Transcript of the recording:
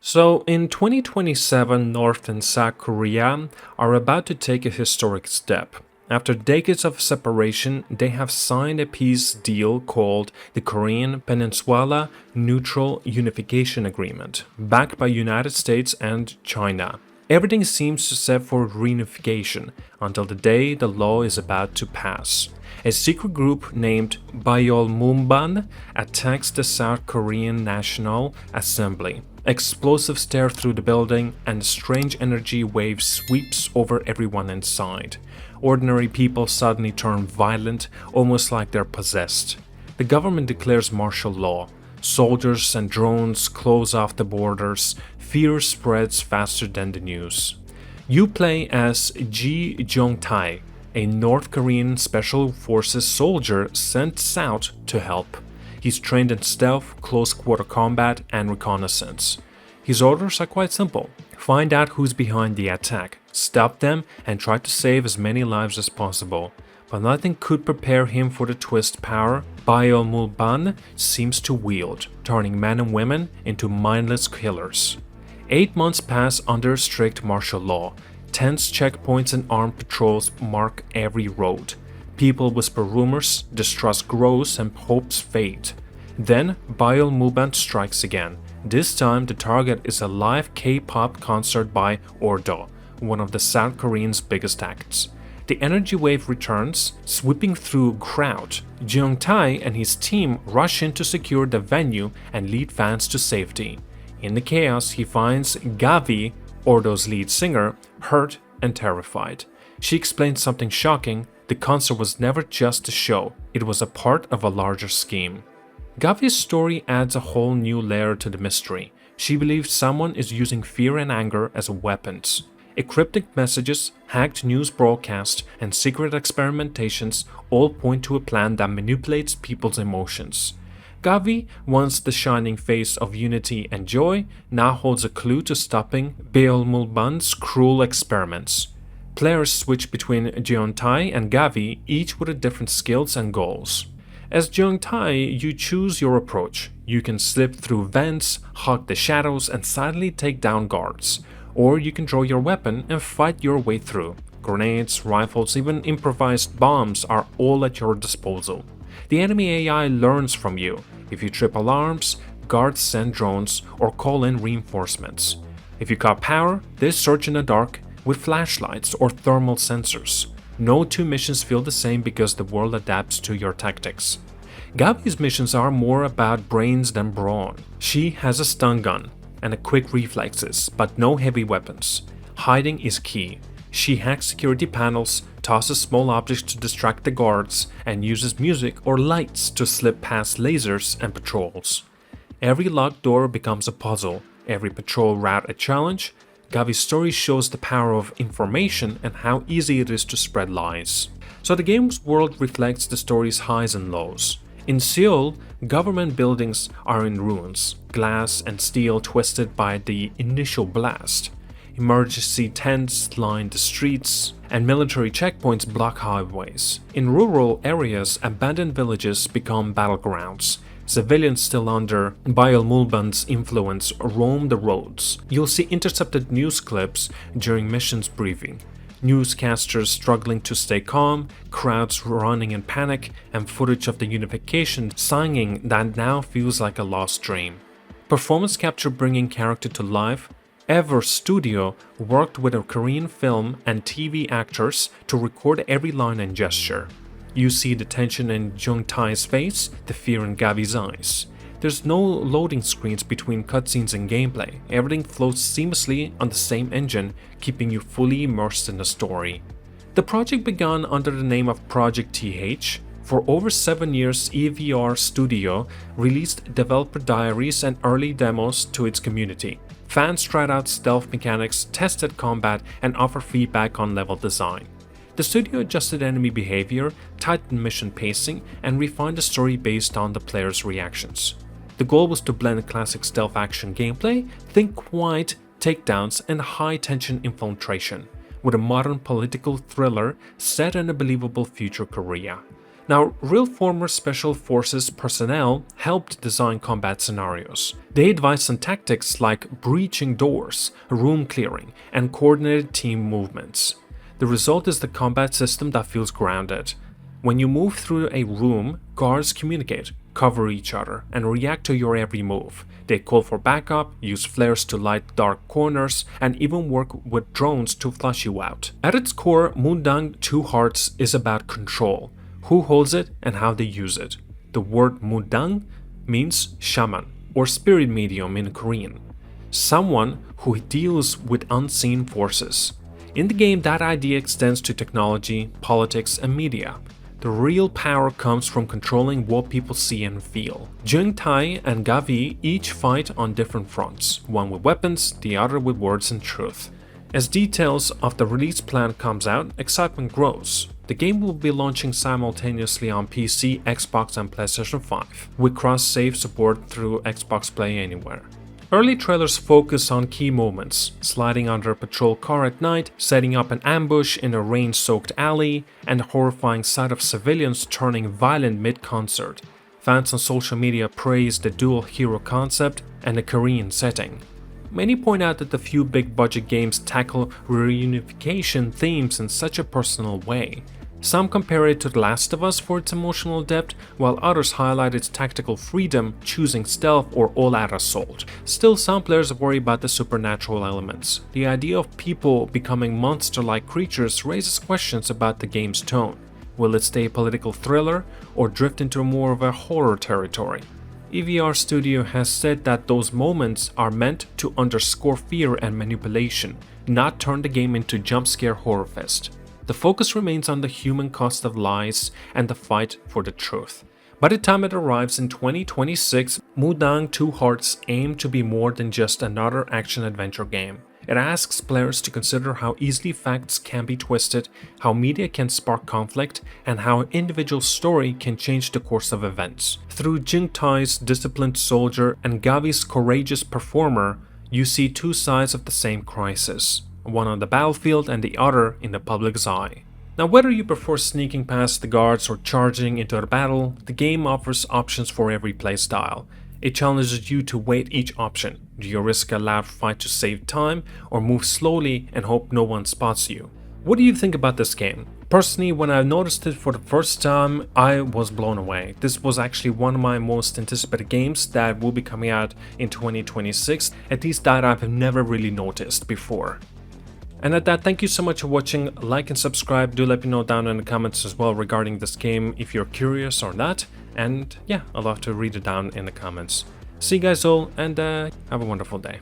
So, in 2027, North and South Korea are about to take a historic step. After decades of separation, they have signed a peace deal called the Korean Peninsula Neutral Unification Agreement, backed by United States and China. Everything seems set for reunification until the day the law is about to pass. A secret group named Mumban attacks the South Korean National Assembly. Explosives tear through the building, and a strange energy wave sweeps over everyone inside. Ordinary people suddenly turn violent, almost like they're possessed. The government declares martial law. Soldiers and drones close off the borders. Fear spreads faster than the news. You play as Ji Jong-tae, a North Korean Special Forces soldier sent south to help. He's trained in stealth, close-quarter combat, and reconnaissance. His orders are quite simple. Find out who's behind the attack, stop them, and try to save as many lives as possible. But nothing could prepare him for the twist power Mulban seems to wield, turning men and women into mindless killers. 8 months pass under strict martial law. Tense checkpoints and armed patrols mark every road. People whisper rumors, distrust grows, and hopes fade. Then, Muban strikes again. This time, the target is a live K-pop concert by Ordo, one of the South Koreans' biggest acts. The energy wave returns, sweeping through a crowd. Jung-tae and his team rush in to secure the venue and lead fans to safety. In the chaos, he finds Gavi, Ordo's lead singer, hurt and terrified. She explains something shocking: the concert was never just a show, it was a part of a larger scheme. Gavi's story adds a whole new layer to the mystery. She believes someone is using fear and anger as weapons. Cryptic messages, hacked news broadcasts, and secret experimentations all point to a plan that manipulates people's emotions. Gavi, once the shining face of unity and joy, now holds a clue to stopping Mulban's cruel experiments. Players switch between Jeon-tae and Gavi, each with different skills and goals. As Jeon-tae, you choose your approach. You can slip through vents, hug the shadows, and silently take down guards. Or you can draw your weapon and fight your way through. Grenades, rifles, even improvised bombs are all at your disposal. The enemy AI learns from you. If you trip alarms, guards send drones or call in reinforcements. If you cut power, they search in the dark with flashlights or thermal sensors. No two missions feel the same because the world adapts to your tactics. Gabi's missions are more about brains than brawn. She has a stun gun and quick reflexes, but no heavy weapons. Hiding is key. She hacks security panels, tosses small objects to distract the guards, and uses music or lights to slip past lasers and patrols. Every locked door becomes a puzzle, every patrol route a challenge. Gavi's story shows the power of information and how easy it is to spread lies. So the game's world reflects the story's highs and lows. In Seoul, government buildings are in ruins, glass and steel twisted by the initial blast. Emergency tents line the streets, and military checkpoints block highways. In rural areas, abandoned villages become battlegrounds. Civilians still under Mulban's influence roam the roads. You'll see intercepted news clips during missions briefing. Newscasters struggling to stay calm, crowds running in panic, and footage of the unification singing that now feels like a lost dream. Performance capture bringing character to life. EVR Studio worked with a Korean film and TV actors to record every line and gesture. You see the tension in Jung-tae's face, the fear in Gavi's eyes. There's no loading screens between cutscenes and gameplay. Everything flows seamlessly on the same engine, keeping you fully immersed in the story. The project began under the name of Project TH. For over 7 years, EVR Studio released developer diaries and early demos to its community. Fans tried out stealth mechanics, tested combat, and offered feedback on level design. The studio adjusted enemy behavior, tightened mission pacing, and refined the story based on the player's reactions. The goal was to blend classic stealth action gameplay, think quiet takedowns, and high-tension infiltration, with a modern political thriller set in a believable future Korea. Now, real former Special Forces personnel helped design combat scenarios. They advised on tactics like breaching doors, room clearing, and coordinated team movements. The result is the combat system that feels grounded. When you move through a room, guards communicate, cover each other, and react to your every move. They call for backup, use flares to light dark corners, and even work with drones to flush you out. At its core, Mudang Two Hearts is about control. Who holds it and how they use it. The word Mudang means shaman or spirit medium in Korean, someone who deals with unseen forces. In the game, that idea extends to technology, politics, and media. The real power comes from controlling what people see and feel. ZDEyE and Gavi each fight on different fronts, one with weapons, the other with words and truth. As details of the release plan comes out, excitement grows. The game will be launching simultaneously on PC, Xbox, and PlayStation 5, with cross-save support through Xbox Play Anywhere. Early trailers focus on key moments: sliding under a patrol car at night, setting up an ambush in a rain-soaked alley, and the horrifying sight of civilians turning violent mid-concert. Fans on social media praise the dual hero concept and the Korean setting. Many point out that the few big-budget games tackle reunification themes in such a personal way. Some compare it to The Last of Us for its emotional depth, while others highlight its tactical freedom, choosing stealth or all-out assault. Still, some players worry about the supernatural elements. The idea of people becoming monster-like creatures raises questions about the game's tone. Will it stay a political thriller or drift into more of a horror territory? EVR Studio has said that those moments are meant to underscore fear and manipulation, not turn the game into jump-scare horror fest. The focus remains on the human cost of lies and the fight for the truth. By the time it arrives in 2026, Mudang Two Hearts aim to be more than just another action-adventure game. It asks players to consider how easily facts can be twisted, how media can spark conflict, and how an individual story can change the course of events. Through ZDEye's disciplined soldier and Gavi's courageous performer, you see two sides of the same crisis. One on the battlefield and the other in the public's eye. Now, whether you prefer sneaking past the guards or charging into a battle, the game offers options for every playstyle. It challenges you to weigh each option. Do you risk a loud fight to save time, or move slowly and hope no one spots you? What do you think about this game? Personally, when I noticed it for the first time, I was blown away. This was actually one of my most anticipated games that will be coming out in 2026, at least that I've never really noticed before. And at that, thank you so much for watching. Like and subscribe. Do let me know down in the comments as well regarding this game if you're curious or not. And yeah, I'd love to read it down in the comments. See you guys all, and have a wonderful day.